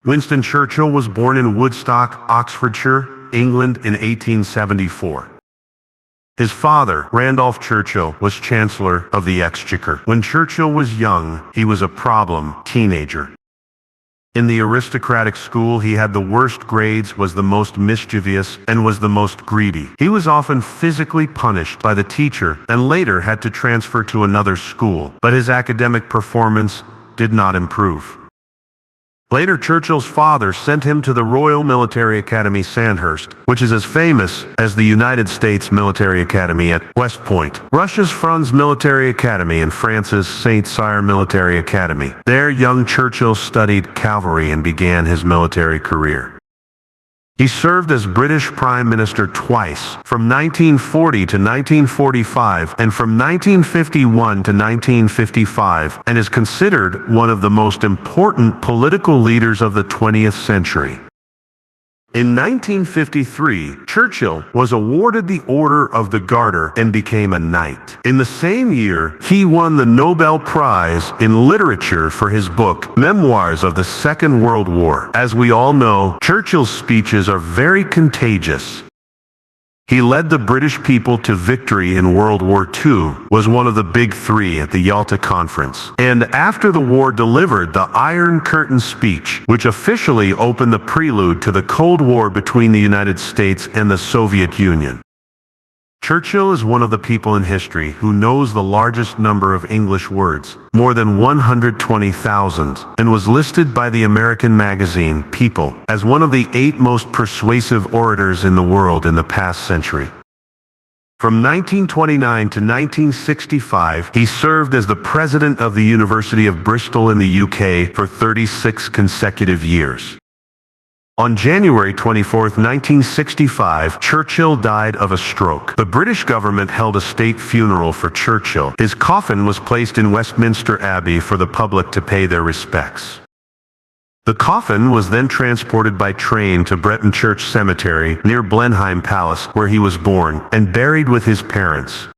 Winston Churchill was born in Woodstock, Oxfordshire, England in 1874. His father, Randolph Churchill, was Chancellor of the Exchequer. When Churchill was young, he was a problem teenager. In the aristocratic school, he had the worst grades, was the most mischievous, and was the most greedy. He was often physically punished by the teacher and later had to transfer to another school, but his academic performance did not improve. Later, Churchill's father sent him to the Royal Military Academy Sandhurst, which is as famous as the United States Military Academy at West Point, Russia's Franz Military Academy and France's St. Cyr Military Academy. There, young Churchill studied cavalry and began his military career. He served as British Prime Minister twice, from 1940 to 1945 and from 1951 to 1955, and is considered one of the most important political leaders of the 20th century. In 1953, Churchill was awarded the Order of the Garter and became a knight. In the same year, he won the Nobel Prize in Literature for his book, Memoirs of the Second World War. As we all know, Churchill's speeches are very contagious. He led the British people to victory in World War II, was one of the big three at the Yalta Conference, and after the war delivered the Iron Curtain speech, which officially opened the prelude to the Cold War between the United States and the Soviet Union. Churchill is one of the people in history who knows the largest number of English words, more than 120,000, and was listed by the American magazine People as one of the 8 most persuasive orators in the world in the past century. From 1929 to 1965, he served as the president of the University of Bristol in the UK for 36 consecutive years. On January 24, 1965, Churchill died of a stroke. The British government held a state funeral for Churchill. His coffin was placed in Westminster Abbey for the public to pay their respects. The coffin was then transported by train to Breton Church Cemetery near Blenheim Palace, where he was born, and buried with his parents.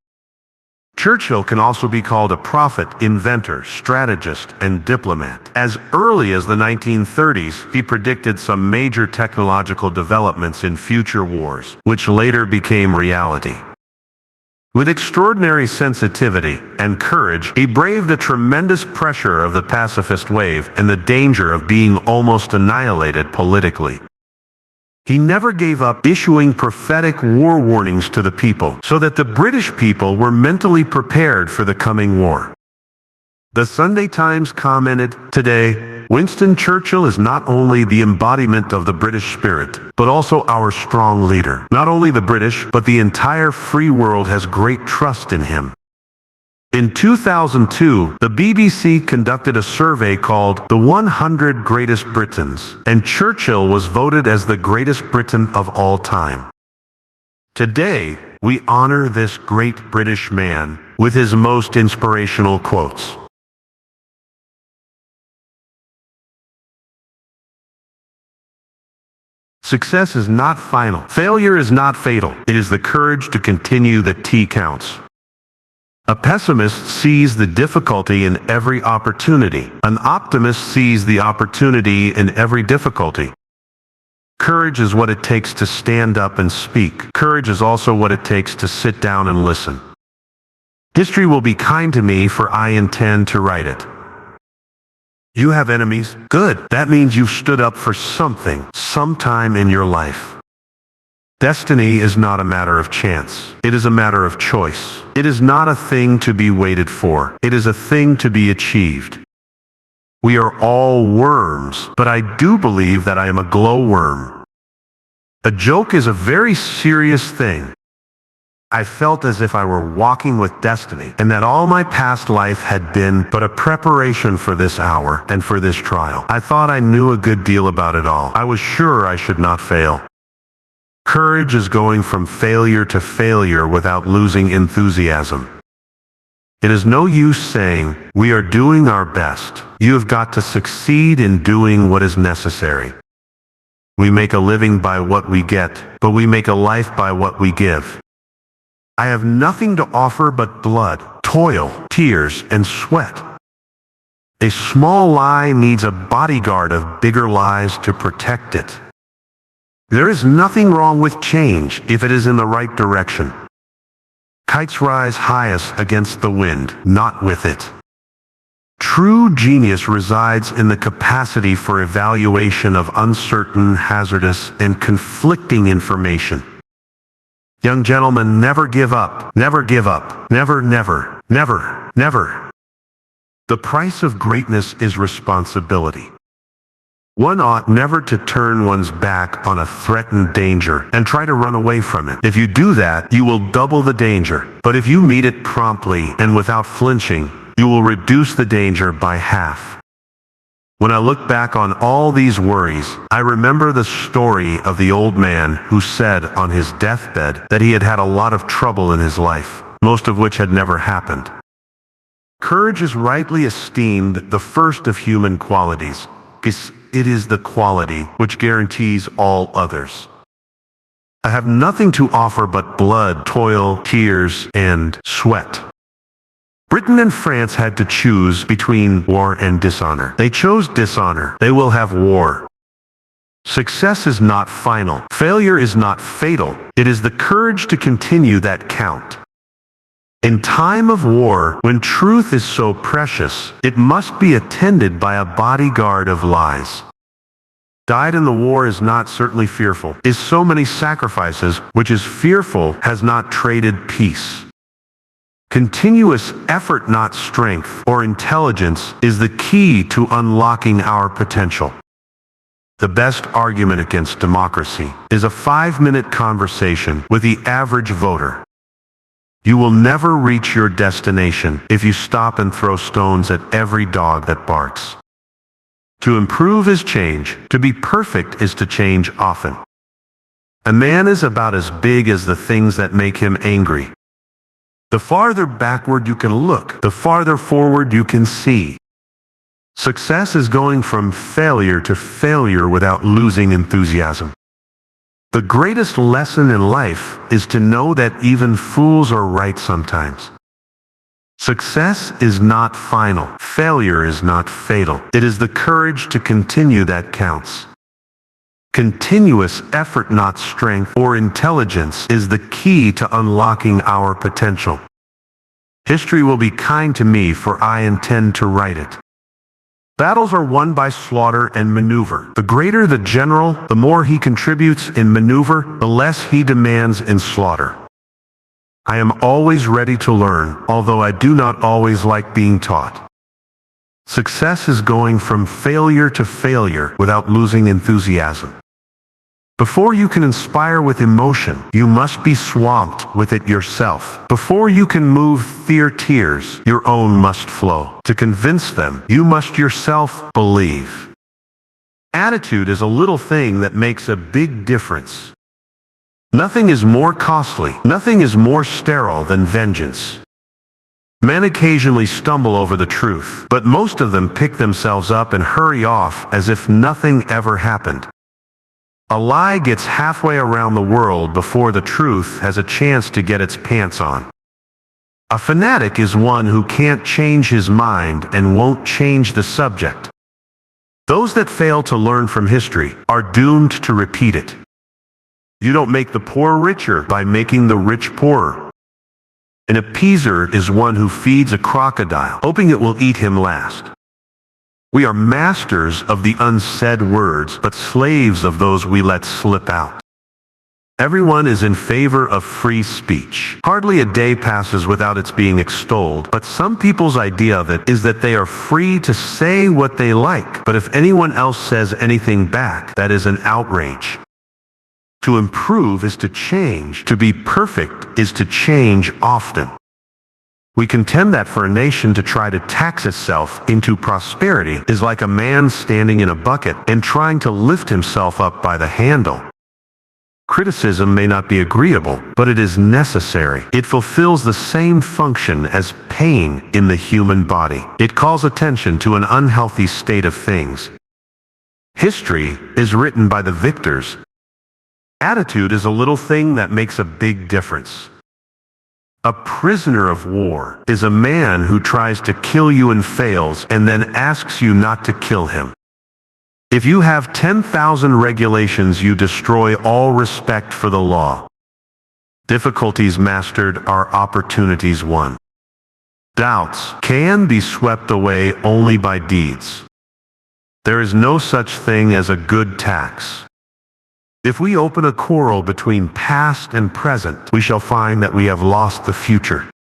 Churchill can also be called a prophet, inventor, strategist, and diplomat. As early as the 1930s, he predicted some major technological developments in future wars, which later became reality. With extraordinary sensitivity and courage, he braved the tremendous pressure of the pacifist wave and the danger of being almost annihilated politically. He never gave up issuing prophetic war warnings to the people so that the British people were mentally prepared for the coming war. The Sunday Times commented, "Today, Winston Churchill is not only the embodiment of the British spirit, but also our strong leader. Not only the British, but the entire free world has great trust in him." In 2002, the BBC conducted a survey called The 100 Greatest Britons, and Churchill was voted as the greatest Briton of all time. Today, we honor this great British man with his most inspirational quotes. Success is not final. Failure is not fatal. It is the courage to continue that counts. A pessimist sees the difficulty in every opportunity. An optimist sees the opportunity in every difficulty. Courage is what it takes to stand up and speak. Courage is also what it takes to sit down and listen. History will be kind to me, for I intend to write it. You have enemies? Good. That means you've stood up for something, sometime in your life. Destiny is not a matter of chance. It is a matter of choice. It is not a thing to be waited for. It is a thing to be achieved. We are all worms, but I do believe that I am a glowworm. A joke is a very serious thing. I felt as if I were walking with destiny, and that all my past life had been but a preparation for this hour and for this trial. I thought I knew a good deal about it all. I was sure I should not fail. Courage is going from failure to failure without losing enthusiasm. It is no use saying, "We are doing our best." You have got to succeed in doing what is necessary. We make a living by what we get, but we make a life by what we give. I have nothing to offer but blood, toil, tears, and sweat. A small lie needs a bodyguard of bigger lies to protect it. There is nothing wrong with change if it is in the right direction. Kites rise highest against the wind, not with it. True genius resides in the capacity for evaluation of uncertain, hazardous, and conflicting information. Young gentlemen, never give up. Never give up. Never, never, never, never. The price of greatness is responsibility. One ought never to turn one's back on a threatened danger and try to run away from it. If you do that, you will double the danger. But if you meet it promptly and without flinching, you will reduce the danger by half. When I look back on all these worries, I remember the story of the old man who said on his deathbed that he had had a lot of trouble in his life, most of which had never happened. Courage is rightly esteemed the first of human qualities. It is the quality which guarantees all others. I have nothing to offer but blood, toil, tears, and sweat. Britain and France had to choose between war and dishonor. They chose dishonor. They will have war. Success is not final. Failure is not fatal. It is the courage to continue that count. In time of war, when truth is so precious, it must be attended by a bodyguard of lies. Died in the war is not certainly fearful, is so many sacrifices, which is fearful has not traded peace. Continuous effort, not strength or intelligence, is the key to unlocking our potential. The best argument against democracy is a 5-minute conversation with the average voter. You will never reach your destination if you stop and throw stones at every dog that barks. To improve is change. To be perfect is to change often. A man is about as big as the things that make him angry. The farther backward you can look, the farther forward you can see. Success is going from failure to failure without losing enthusiasm. The greatest lesson in life is to know that even fools are right sometimes. Success is not final. Failure is not fatal. It is the courage to continue that counts. Continuous effort, not strength or intelligence, is the key to unlocking our potential. History will be kind to me, for I intend to write it. Battles are won by slaughter and maneuver. The greater the general, the more he contributes in maneuver, the less he demands in slaughter. I am always ready to learn, although I do not always like being taught. Success is going from failure to failure without losing enthusiasm. Before you can inspire with emotion, you must be swamped with it yourself. Before you can move their tears, your own must flow. To convince them, you must yourself believe. Attitude is a little thing that makes a big difference. Nothing is more costly, nothing is more sterile than vengeance. Men occasionally stumble over the truth, but most of them pick themselves up and hurry off as if nothing ever happened. A lie gets halfway around the world before the truth has a chance to get its pants on. A fanatic is one who can't change his mind and won't change the subject. Those that fail to learn from history are doomed to repeat it. You don't make the poor richer by making the rich poorer. An appeaser is one who feeds a crocodile, hoping it will eat him last. We are masters of the unsaid words, but slaves of those we let slip out. Everyone is in favor of free speech. Hardly a day passes without its being extolled, but some people's idea of it is that they are free to say what they like, but if anyone else says anything back, that is an outrage. To improve is to change. To be perfect is to change often. We contend that for a nation to try to tax itself into prosperity is like a man standing in a bucket and trying to lift himself up by the handle. Criticism may not be agreeable, but it is necessary. It fulfills the same function as pain in the human body. It calls attention to an unhealthy state of things. History is written by the victors. Attitude is a little thing that makes a big difference. A prisoner of war is a man who tries to kill you and fails and then asks you not to kill him. If you have 10,000 regulations, you destroy all respect for the law. Difficulties mastered are opportunities won. Doubts can be swept away only by deeds. There is no such thing as a good tax. If we open a quarrel between past and present, we shall find that we have lost the future.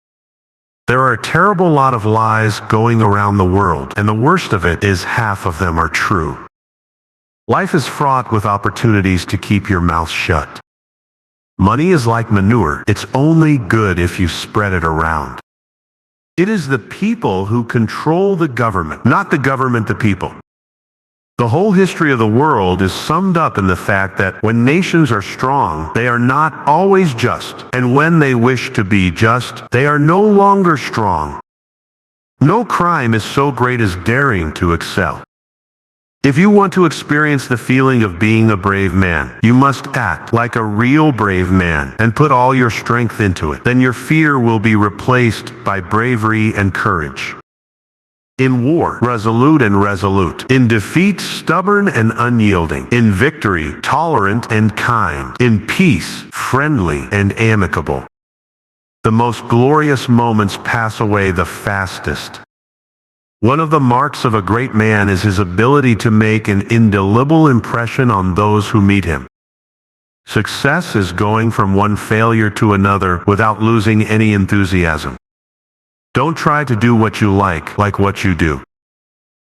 There are a terrible lot of lies going around the world, and the worst of it is half of them are true. Life is fraught with opportunities to keep your mouth shut. Money is like manure. It's only good if you spread it around. It is the people who control the government, not the government the people. The whole history of the world is summed up in the fact that when nations are strong, they are not always just, and when they wish to be just, they are no longer strong. No crime is so great as daring to excel. If you want to experience the feeling of being a brave man, you must act like a real brave man and put all your strength into it. Then your fear will be replaced by bravery and courage. In war, resolute and resolute. In defeat, stubborn and unyielding. In victory, tolerant and kind. In peace, friendly and amicable. The most glorious moments pass away the fastest. One of the marks of a great man is his ability to make an indelible impression on those who meet him. Success is going from one failure to another without losing any enthusiasm. Don't try to do what you like what you do.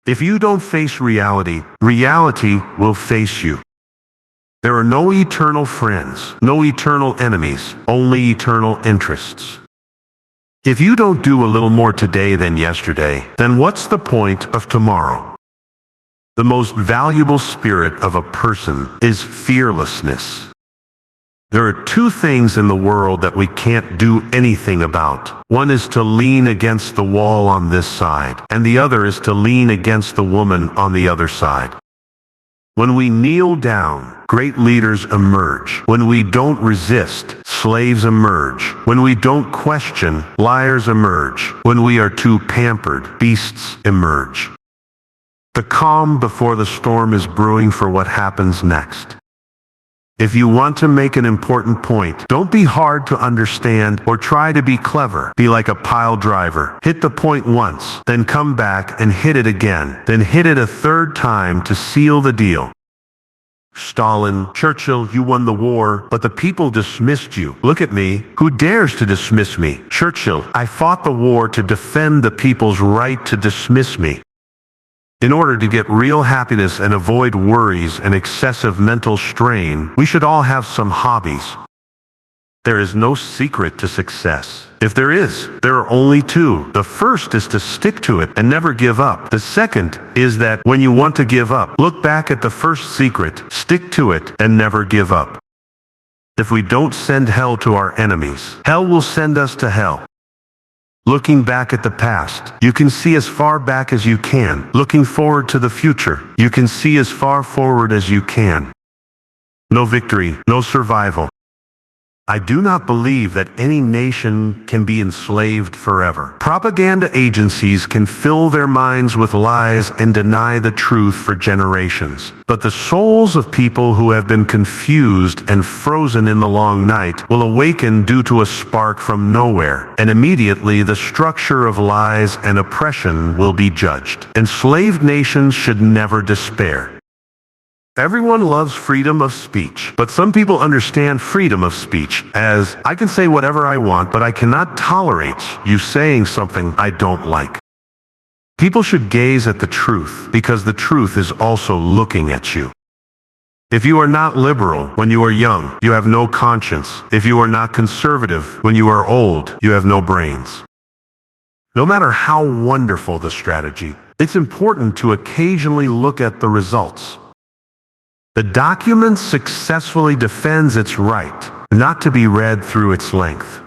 If you don't face reality, reality will face you. There are no eternal friends, no eternal enemies, only eternal interests. If you don't do a little more today than yesterday, then what's the point of tomorrow? The most valuable spirit of a person is fearlessness. There are two things in the world that we can't do anything about. One is to lean against the wall on this side, and the other is to lean against the woman on the other side. When we kneel down, great leaders emerge. When we don't resist, slaves emerge. When we don't question, liars emerge. When we are too pampered, beasts emerge. The calm before the storm is brewing for what happens next. If you want to make an important point, don't be hard to understand or try to be clever. Be like a pile driver. Hit the point once, then come back and hit it again, then hit it a third time to seal the deal. Stalin, Churchill, you won the war, but the people dismissed you. Look at me. Who dares to dismiss me? Churchill, I fought the war to defend the people's right to dismiss me. In order to get real happiness and avoid worries and excessive mental strain, we should all have some hobbies. There is no secret to success. If there is, there are only two. The first is to stick to it and never give up. The second is that when you want to give up, look back at the first secret, stick to it, and never give up. If we don't send hell to our enemies, hell will send us to hell. Looking back at the past, you can see as far back as you can. Looking forward to the future, you can see as far forward as you can. No victory, no survival. I do not believe that any nation can be enslaved forever. Propaganda agencies can fill their minds with lies and deny the truth for generations. But the souls of people who have been confused and frozen in the long night will awaken due to a spark from nowhere, and immediately the structure of lies and oppression will be judged. Enslaved nations should never despair. Everyone loves freedom of speech, but some people understand freedom of speech as, I can say whatever I want, but I cannot tolerate you saying something I don't like. People should gaze at the truth, because the truth is also looking at you. If you are not liberal when you are young, you have no conscience. If you are not conservative when you are old, you have no brains. No matter how wonderful the strategy, it's important to occasionally look at the results. The document successfully defends its right not to be read through its length.